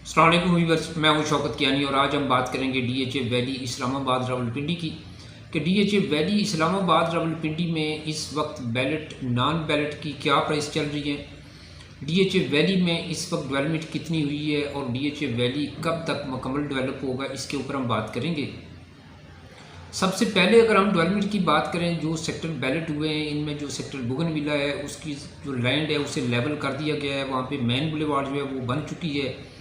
अस्सलाम वालेकुम व्यूअर्स, मैं हूं शौकत कियानी और आज हम बात करेंगे डीएचए वैली इस्लामाबाद रावलपिंडी की कि डीएचए वैली इस्लामाबाद रावलपिंडी में इस वक्त बैलेट नॉन बैलेट की क्या प्राइस चल रही है, डीएचए वैली में इस वक्त डेवलपमेंट कितनी हुई है और डीएचए वैली कब तक मुकम्मल डेवलप होगा, इसके ऊपर हम बात करेंगे। सबसे पहले अगर हम डेवलपमेंट की बात करें, जो सेक्टर बैलेट हुए हैं इनमें जो सेक्टर बोगनविला है उसकी जो लैंड है उसे लेवल कर दिया गया है। वहाँ पे मेन बुलेवार्ड जो है वो बन चुकी है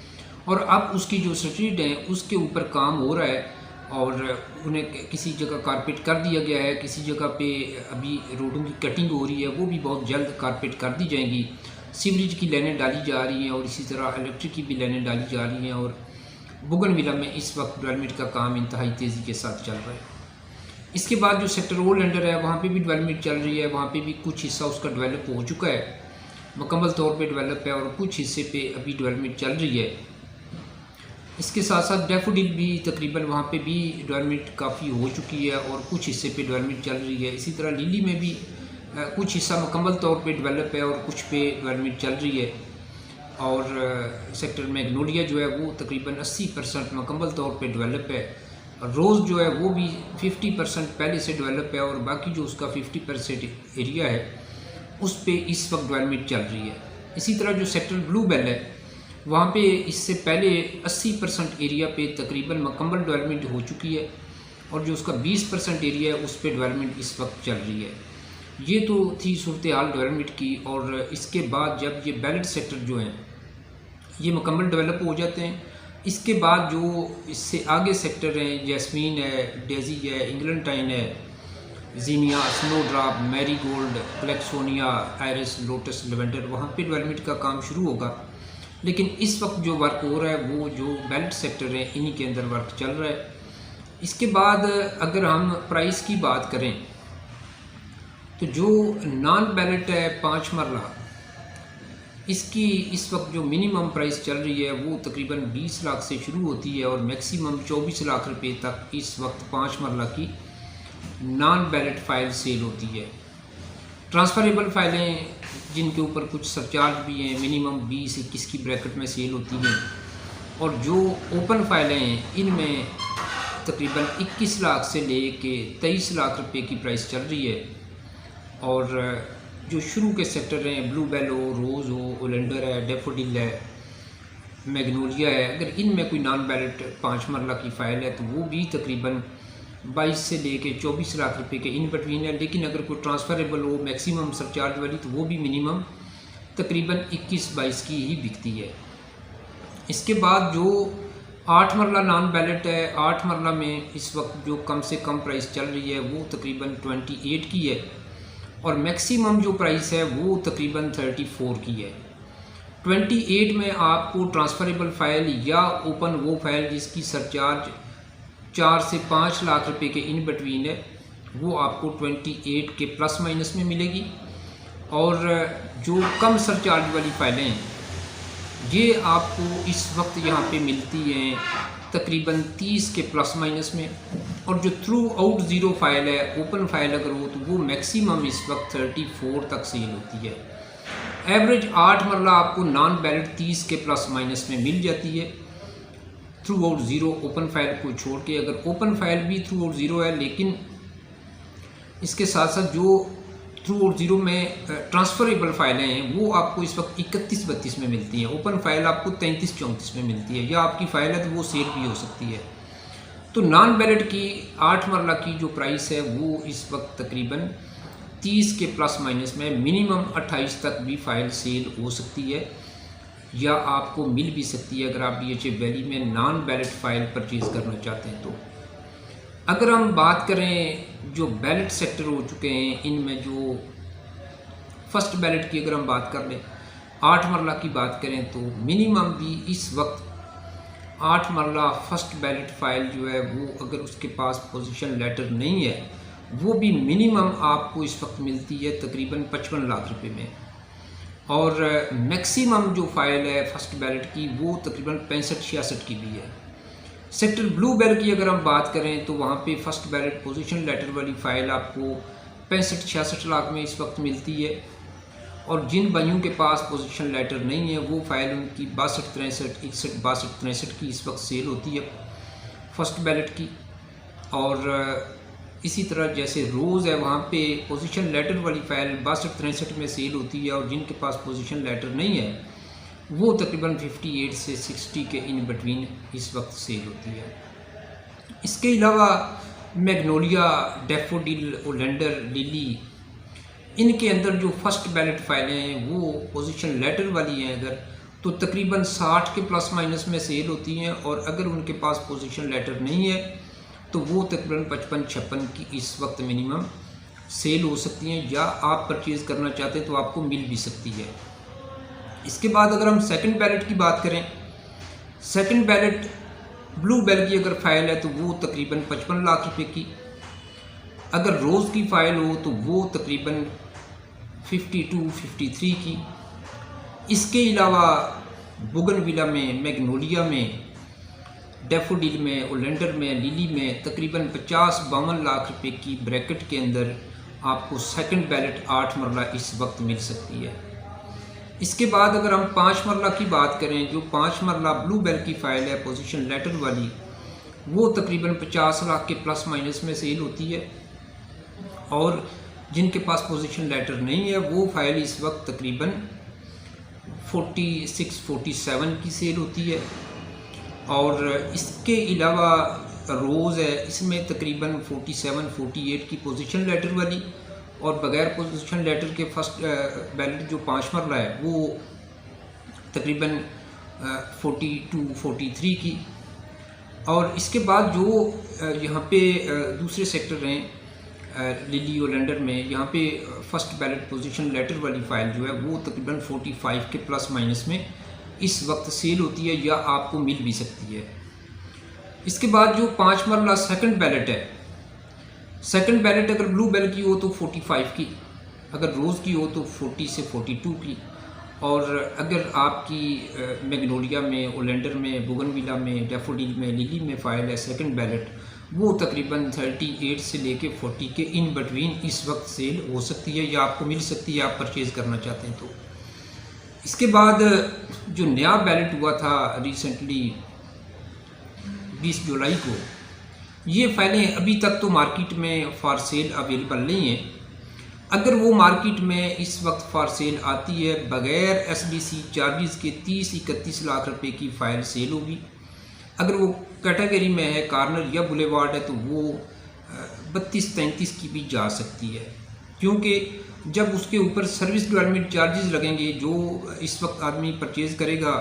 और अब उसकी जो स्ट्रीट है उसके ऊपर काम हो रहा है और उन्हें किसी जगह कारपेट कर दिया गया है, किसी जगह पे अभी रोडों की कटिंग हो रही है, वो भी बहुत जल्द कारपेट कर दी जाएंगी। सीवरेज की लाइनें डाली जा रही हैं और इसी तरह इलेक्ट्रिक की भी लाइनें डाली जा रही हैं और बोगनविला में इस वक्त डेवलपमेंट का काम इंतहाई तेज़ी के साथ चल रहा है। इसके बाद जो सेक्टर ओल्ड अंडर है वहाँ पे भी डेवलपमेंट चल रही है। वहाँ पे भी कुछ हिस्सा उसका डेवलप हो चुका है, मुकम्मल तौर पे डेवलप है और कुछ हिस्से पे अभी डेवलपमेंट चल रही है। इसके साथ साथ डैफोडिल भी तकरीबन वहाँ पे भी डेवलपमेंट काफ़ी हो चुकी है और कुछ हिस्से पे डेवलपमेंट चल रही है। इसी तरह लिली में भी कुछ हिस्सा मुकम्मल तौर पे डेवलप है और कुछ पे डेवलपमेंट चल रही है। और सेक्टर मैग्नोलिया जो है वो तकरीबन 80% मुकम्मल तौर पे डेवलप है। रोज़ जो है वो भी 50% पहले से डेवलप है और बाकी जो उसका 50% एरिया है उस पे इस वक्त डेवलपमेंट चल रही है। इसी तरह जो सेक्टर ब्लू बेल है वहाँ पे इससे पहले 80% एरिया पे तकरीबन मुकम्मल डेवलपमेंट हो चुकी है और जो उसका 20% एरिया है उस पर डेवलपमेंट इस वक्त चल रही है। ये तो थी सूरत हाल डेवलपमेंट की। और इसके बाद जब ये बैलेट सेक्टर जो हैं ये मुकम्मल डेवलप हो जाते हैं, इसके बाद जो इससे आगे सेक्टर हैं, जैस्मीन है, डेजी है, इंग्लैंटाइन है, zinnia, snowdrop, marigold, gloxinia, iris, lotus, lavender, वहाँ पे डेवलपमेंट का काम शुरू होगा। लेकिन इस वक्त जो वर्क हो रहा है वो जो बेल्ट सेक्टर है इन्हीं के अंदर वर्क चल रहा है। इसके बाद अगर हम प्राइस की बात करें तो जो नॉन बैलेट है 5 मरला, इसकी इस वक्त जो मिनिमम प्राइस चल रही है वो तकरीबन 20 लाख से शुरू होती है और मैक्सिमम 24 लाख रुपए तक इस वक्त 5 मरला की नॉन बैलेट फाइल सेल होती है। ट्रांसफरेबल फाइलें जिनके ऊपर कुछ सरचार्ज भी हैं मिनिमम 20-21 की ब्रैकेट में सेल होती हैं और जो ओपन फाइलें हैं इनमें तकरीबन 21 लाख से ले के 23 लाख रुपए की प्राइस चल रही है। और जो शुरू के सेक्टर हैं, ब्लू बेल हो, रोज़ हो, ओलेंडर है, डेफोडिल है, मैग्नोलिया है, अगर इनमें कोई नॉन बैलेट 5 मरला की फ़ाइल है तो वो भी तकरीबन 22 से लेके 24 लाख रुपए के इन बिटवीन है। लेकिन अगर कोई ट्रांसफरेबल हो मैक्सिमम सरचार्ज वाली तो वो भी मिनिमम तकरीबन 21-22 की ही बिकती है। इसके बाद जो 8 मरला नॉन बैलेट है, 8 मरला में इस वक्त जो कम से कम प्राइस चल रही है वो तकरीबन 28 की है और मैक्सिमम जो प्राइस है वो तकरीबन 34 की है। 28 में आपको ट्रांसफरेबल फ़ाइल या ओपन वो फाइल जिसकी सरचार्ज 4 से 5 लाख रुपए के इन बिटवीन है वो आपको 28 के प्लस माइनस में मिलेगी। और जो कम सरचार्ज वाली फ़ाइलें हैं ये आपको इस वक्त यहाँ पे मिलती हैं तकरीबन 30 के प्लस माइनस में। और जो थ्रू आउट ज़ीरो फाइल है, ओपन फाइल अगर हो तो वो मैक्सिमम इस वक्त 34 तक सेल होती है। एवरेज 8 मरला आपको नॉन बैलेट 30 के प्लस माइनस में मिल जाती है through out zero, open file को छोड़ के। अगर ओपन फाइल भी थ्रू आउट ज़ीरो है लेकिन इसके साथ साथ जो थ्रू आउट ज़ीरो में ट्रांसफरेबल फाइलें हैं वो आपको इस वक्त 31-32 में मिलती हैं। ओपन फाइल आपको 33-34 में मिलती है, या आपकी फ़ाइल है तो वो सेल भी हो सकती है। तो नॉन बैलेट की 8 मरला की जो प्राइस है वो इस वक्त तकरीबन 30 के प्लस माइनस में, मिनिमम 28 तक भी फ़ाइल सेल हो सकती है या आपको मिल भी सकती है अगर आप डीएचए वैली में नॉन बैलेट फ़ाइल परचेज़ करना चाहते हैं। तो अगर हम बात करें जो बैलेट सेक्टर हो चुके हैं इनमें जो फर्स्ट बैलेट की अगर हम बात कर लें, 8 मरला की बात करें तो मिनिमम भी इस वक्त 8 मरला फर्स्ट बैलेट फ़ाइल जो है वो अगर उसके पास पोजीशन लेटर नहीं है वो भी मिनिमम आपको इस वक्त मिलती है तकरीबन 55 लाख रुपए में। और मैक्सिमम जो फ़ाइल है फर्स्ट बैलेट की वो तकरीबन 65-66 की भी है। सेक्टर ब्लू बेल की अगर हम बात करें तो वहाँ पे फर्स्ट बैलेट पोजीशन लेटर वाली फ़ाइल आपको 65-66 लाख में इस वक्त मिलती है और जिन भाइयों के पास पोजीशन लेटर नहीं है वो फाइल उनकी 62-63 की इस वक्त सेल होती है फर्स्ट बैलेट की। और इसी तरह जैसे रोज़ है वहाँ पे पोजीशन लेटर वाली फ़ाइल 62-63 में सेल होती है, और जिनके पास पोजीशन लेटर नहीं है वो तकरीबन 58 से 60 के इन बिटवीन इस वक्त सेल होती है। इसके अलावा मैग्नोलिया, डैफोडिल, ओलेंडर, लिली, इनके अंदर जो फर्स्ट बैलेट फाइलें हैं वो पोजीशन लेटर वाली हैं अगर, तो तकरीबन 60 के प्लस माइनस में सेल होती हैं, और अगर उनके पास पोजीशन लेटर नहीं है तो वो तकरीबन 55-56 की इस वक्त मिनिमम सेल हो सकती हैं, या आप परचेज़ करना चाहते हैं तो आपको मिल भी सकती है। इसके बाद अगर हम सेकंड बैलेट की बात करें, सेकंड बैलेट ब्लू बेल की अगर फ़ाइल है तो वो तकरीबन 55 लाख रुपए की, अगर रोज़ की फ़ाइल हो तो वो तकरीबन 52-53 की। इसके अलावा बोगनविला में, मैग्नोलिया में, डैफोडिल में, ओलेंडर में, लिली में तकरीबन 50-52 लाख रुपए की ब्रैकेट के अंदर आपको सेकंड बैलेट 8 मरला इस वक्त मिल सकती है। इसके बाद अगर हम 5 मरला की बात करें, जो 5 मरला ब्लू बेल की फ़ाइल है पोजीशन लेटर वाली, वो तकरीबन 50 लाख के प्लस माइनस में सेल होती है, और जिनके पास पोजीशन लेटर नहीं है वो फ़ाइल इस वक्त तकरीबन 46-47 की सेल होती है। और इसके अलावा रोज़ है, इसमें तकरीबन 47-48 की पोजीशन लेटर वाली, और बग़ैर पोजीशन लेटर के फर्स्ट बैलेट जो 5 मरला है वो तकरीबन 42-43 की। और इसके बाद जो यहाँ पे दूसरे सेक्टर हैं लिली ओलेंडर में, यहाँ पे फर्स्ट बैलेट पोजीशन लेटर वाली फ़ाइल जो है वो तकरीबन 45 के प्लस माइनस में इस वक्त सेल होती है, या आपको मिल भी सकती है। इसके बाद जो 5 मरला सेकंड बैलेट है, सेकंड बैलेट अगर ब्लू बेल की हो तो 45 की, अगर रोज़ की हो तो 40 से 42 की, और अगर आपकी मैग्नोलिया में, ओलेंडर में, बोगनविला में, डैफोडिल में, लिली में फ़ाइल है सेकंड बैलेट, वो तकरीबन 38 से लेके 40 के इन बिटवीन इस वक्त सेल हो सकती है, या आपको मिल सकती है आप परचेज़ करना चाहते हैं तो। इसके बाद जो नया बैलेट हुआ था रिसेंटली 20 जुलाई को, ये फ़ाइलें अभी तक तो मार्केट में फ़ॉर सेल अवेलेबल नहीं है। अगर वो मार्केट में इस वक्त फ़ॉर सेल आती है बग़ैर SDC चार्जेस के 30-31 लाख रुपए की फ़ाइल सेल होगी। अगर वो कैटेगरी में है, कॉर्नर या बुलेवार्ड है, तो वो 32-33 की भी जा सकती है, क्योंकि जब उसके ऊपर सर्विस डेवलपमेंट चार्जेस लगेंगे, जो इस वक्त आदमी परचेज़ करेगा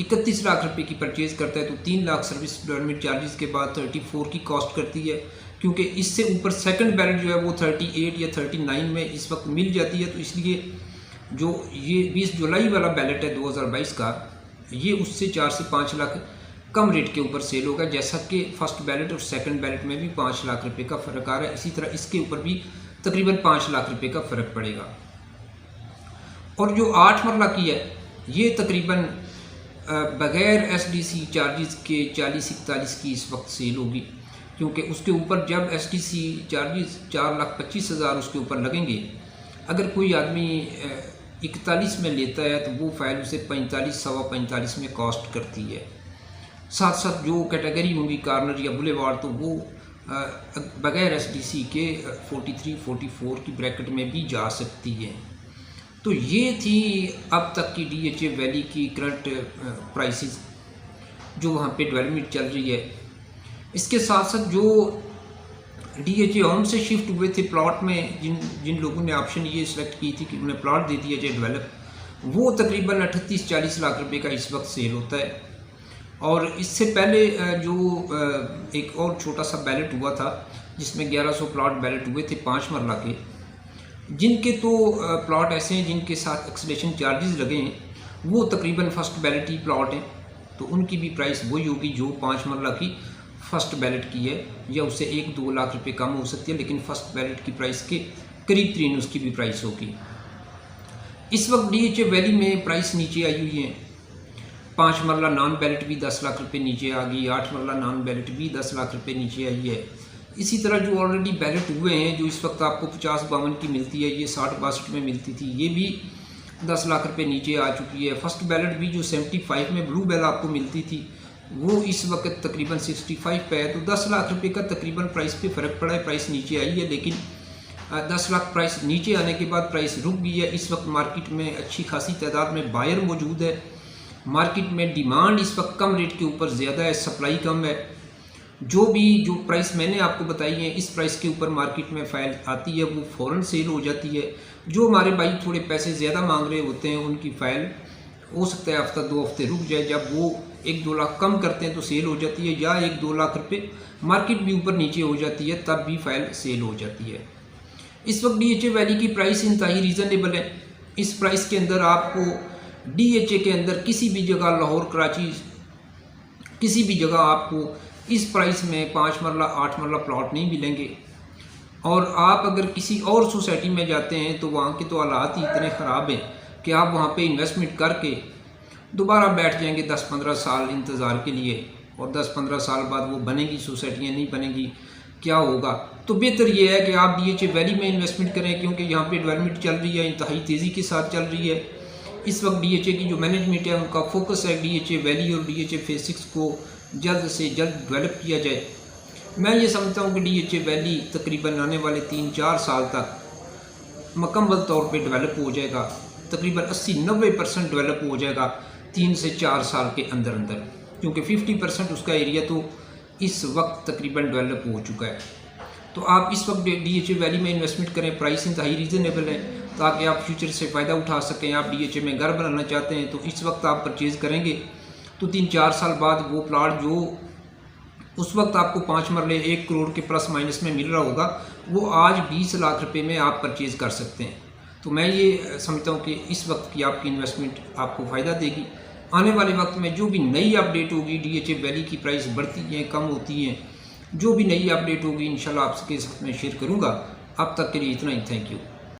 31 लाख रुपए की परचेज़ करता है तो 3 लाख सर्विस डेवलपमेंट चार्जेस के बाद 34 की कॉस्ट करती है, क्योंकि इससे ऊपर सेकंड बैलेट जो है वो 38 या 39 में इस वक्त मिल जाती है। तो इसलिए जो ये 20 जुलाई वाला बैलेट है 2022 का, ये उससे 4 से 5 लाख कम रेट के ऊपर सेल होगा, जैसा कि फर्स्ट बैलेट और सेकंड बैलेट में भी 5 लाख रुपए का फ़र्क आ रहा है। इसी तरह इसके ऊपर भी तकरीबन 5 लाख रुपए का फ़र्क पड़ेगा। और जो 8 मरला की है, ये तकरीबन बग़ैर SDC चार्जेस के 40-41 की इस वक्त सेल होगी, क्योंकि उसके ऊपर जब SDC चार्जेस 4,25,000 उसके ऊपर लगेंगे, अगर कोई आदमी 41 में लेता है तो वो फ़ाइल उसे 45-45 में कॉस्ट करती है। साथ साथ जो कैटेगरी होंगी कॉर्नर या बुलेवार्ड, तो वो बग़ैर SDC के 43-44 की ब्रैकेट में भी जा सकती है। तो ये थी अब तक की DHA वैली की करंट प्राइसेस जो वहाँ पे डेवलपमेंट चल रही है। इसके साथ साथ जो DHA होम से शिफ्ट हुए थे प्लॉट में, जिन लोगों ने ऑप्शन ये सिलेक्ट की थी कि उन्हें प्लॉट दे दिया जाए डेवलप, वो तकरीबन 38-40 लाख रुपए का इस वक्त सेल होता है। और इससे पहले जो एक और छोटा सा बैलेट हुआ था जिसमें 1100 प्लॉट बैलेट हुए थे 5 मरला के, जिनके तो प्लॉट ऐसे हैं जिनके साथ एक्सलेशन चार्जेस लगे हैं, वो तकरीबन फर्स्ट बैलेट ही प्लॉट हैं, तो उनकी भी प्राइस वही होगी जो 5 मरला की फ़र्स्ट बैलेट की है, या उससे 1-2 लाख रुपए कम हो सकती है, लेकिन फ़र्स्ट बैलेट की प्राइस के करीब तरीन उसकी भी प्राइस होगी। इस वक्त DHA वैली में प्राइस नीचे आई हुई है। 5 मरला नॉन बैलेट भी 10 लाख रुपए नीचे आ गई, 8 मरला नॉन बैलेट भी 10 लाख रुपए नीचे आई है। इसी तरह जो ऑलरेडी बैलेट हुए हैं, जो इस वक्त आपको 50-52 की मिलती है, ये 60-62 में मिलती थी, ये भी 10 लाख रुपए नीचे आ चुकी है। फर्स्ट बैलेट भी जो 75 में ब्लू बैल आपको मिलती थी, वो इस वक्त तकरीबन 65 पे है। तो 10 लाख रुपए का तकरीबन प्राइस पे फ़र्क पड़ा है, प्राइस नीचे आई है। लेकिन 10 लाख प्राइस नीचे आने के बाद प्राइस रुक गई है। इस वक्त मार्केट में अच्छी खासी तादाद में बायर मौजूद है। मार्केट में डिमांड इस वक्त कम रेट के ऊपर ज़्यादा है, सप्लाई कम है। जो प्राइस मैंने आपको बताई है, इस प्राइस के ऊपर मार्केट में फाइल आती है, वो फ़ौरन सेल हो जाती है। जो हमारे भाई थोड़े पैसे ज़्यादा मांग रहे होते हैं, उनकी फ़ाइल हो सकता है हफ्ता 2 हफ्ते रुक जाए। जब वो 1-2 लाख कम करते हैं तो सेल हो जाती है, या 1-2 लाख रुपए मार्केट भी ऊपर नीचे हो जाती है, तब भी फाइल सेल हो जाती है। इस वक्त DHA वैली की प्राइस इंतहाई रीज़नेबल है। इस प्राइस के अंदर आपको DHA के अंदर किसी भी जगह, लाहौर, कराची, किसी भी जगह आपको इस प्राइस में 5 मरला 8 मरला प्लॉट नहीं मिलेंगे। और आप अगर किसी और सोसाइटी में जाते हैं तो वहाँ के तो हालात ही इतने ख़राब हैं कि आप वहाँ पे इन्वेस्टमेंट करके दोबारा बैठ जाएंगे 10-15 साल इंतज़ार के लिए, और 10-15 साल बाद वो बनेगी सोसाइटियाँ, नहीं बनेगी, क्या होगा। तो बेहतर ये है कि आप DHA वैली में इन्वेस्टमेंट करें, क्योंकि यहाँ पे डेवलपमेंट चल रही है, इंतहाई तेज़ी के साथ चल रही है। इस वक्त DHA की जो मैनेजमेंट है, उनका फोकस है DHA वैली और DHA फेज 6 को जल्द से जल्द डेवलप किया जाए। मैं ये समझता हूँ कि DHA वैली तकरीबन आने वाले 3-4 साल तक मुकम्मल तौर पे डेवलप हो जाएगा। तकरीबन 80-90% डेवलप हो जाएगा 3 से 4 साल के अंदर अंदर, क्योंकि 50% उसका एरिया तो इस वक्त तकरीबन डेवलप हो चुका है। तो आप इस वक्त DHA वैली में इन्वेस्टमेंट करें, प्राइस इंतहाई रीज़नेबल है, ताकि आप फ्यूचर से फ़ायदा उठा सकें। आप DHA में घर बनाना चाहते हैं तो इस वक्त आप परचेज़ करेंगे तो 3-4 साल बाद वो प्लाट जो उस वक्त आपको 5 मरले 1 करोड़ के प्लस माइनस में मिल रहा होगा, वो आज 20 लाख रुपए में आप परचेज़ कर सकते हैं। तो मैं ये समझता हूँ कि इस वक्त की आपकी इन्वेस्टमेंट आपको फ़ायदा देगी। आने वाले वक्त में जो भी नई अपडेट होगी, DHA वैली की प्राइस बढ़ती हैं, कम होती हैं, जो भी नई अपडेट होगी इंशाल्लाह आपके साथ में शेयर करूँगा। अब तक के लिए इतना ही, थैंक यू।